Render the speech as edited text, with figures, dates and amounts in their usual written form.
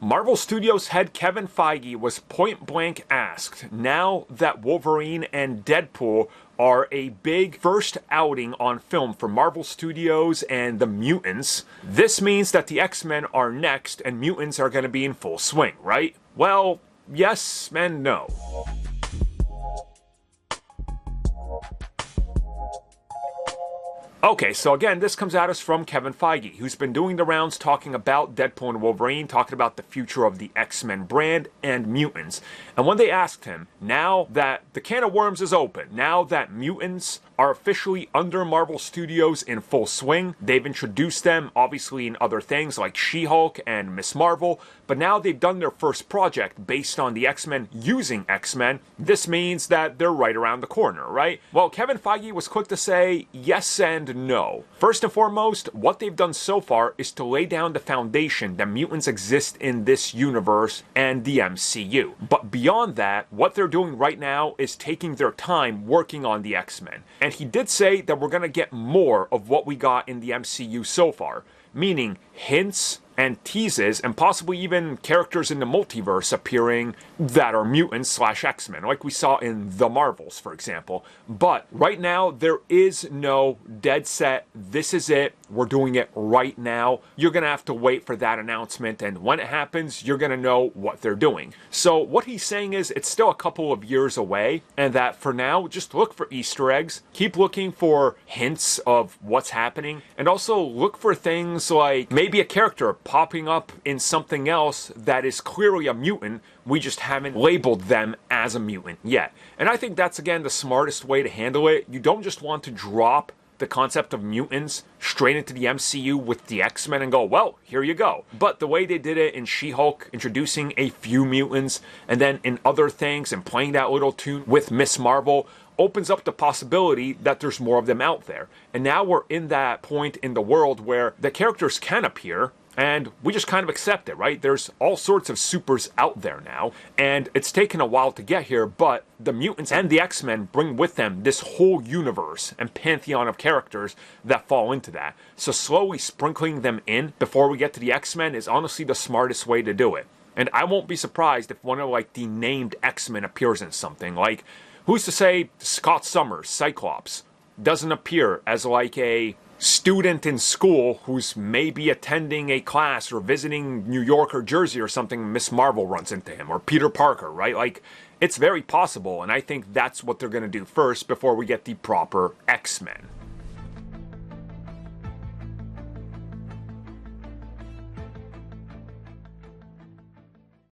Marvel Studios head Kevin Feige was point-blank asked, now that Wolverine and Deadpool are a big first outing on film for Marvel Studios and the mutants, this means that the X-Men are next and mutants are going to be in full swing, right? Well, yes and no. Okay, so again, this comes at us from Kevin Feige, who's been doing the rounds talking about Deadpool and Wolverine, talking about the future of the X-Men brand and mutants. And when they asked him, now that the can of worms is open, now that mutants are officially under Marvel Studios in full swing, they've introduced them, obviously, in other things like She-Hulk and Ms. Marvel, but now they've done their first project based on the X-Men using X-Men. This means that they're right around the corner, right? Well, Kevin Feige was quick to say yes and no. First and foremost, what they've done so far is to lay down the foundation that mutants exist in this universe and the MCU. But beyond that, what they're doing right now is taking their time working on the X-Men. And he did say that we're going to get more of what we got in the MCU so far, meaning hints and teases, and possibly even characters in the multiverse appearing that are mutants / X-Men, like we saw in The Marvels, for example. But right now, there is no dead set, this is it, we're doing it right now. You're going to have to wait for that announcement, and when it happens, you're going to know what they're doing. So what he's saying is it's still a couple of years away, and that for now, just look for Easter eggs, keep looking for hints of what's happening, and also look for things like maybe a character popping up in something else that is clearly a mutant, we just haven't labeled them as a mutant yet. And I think that's, again, the smartest way to handle it. You don't just want to drop the concept of mutants straight into the MCU with the X-Men and go, well, here you go. But the way they did it in She-Hulk, introducing a few mutants, and then in other things, and playing that little tune with Ms. Marvel, opens up the possibility that there's more of them out there. And now we're in that point in the world where the characters can appear, and we just kind of accept it, right? There's all sorts of supers out there now, and it's taken a while to get here, but the mutants and the X-Men bring with them this whole universe and pantheon of characters that fall into that. So slowly sprinkling them in before we get to the X-Men is honestly the smartest way to do it. And I won't be surprised if one of like the named X-Men appears in something. Like, who's to say Scott Summers, Cyclops, doesn't appear as like a student in school who's maybe attending a class or visiting New York or Jersey or something, Miss Marvel runs into him, or Peter Parker, right? Like, it's very possible, and I think that's what they're going to do first before we get the proper X-Men.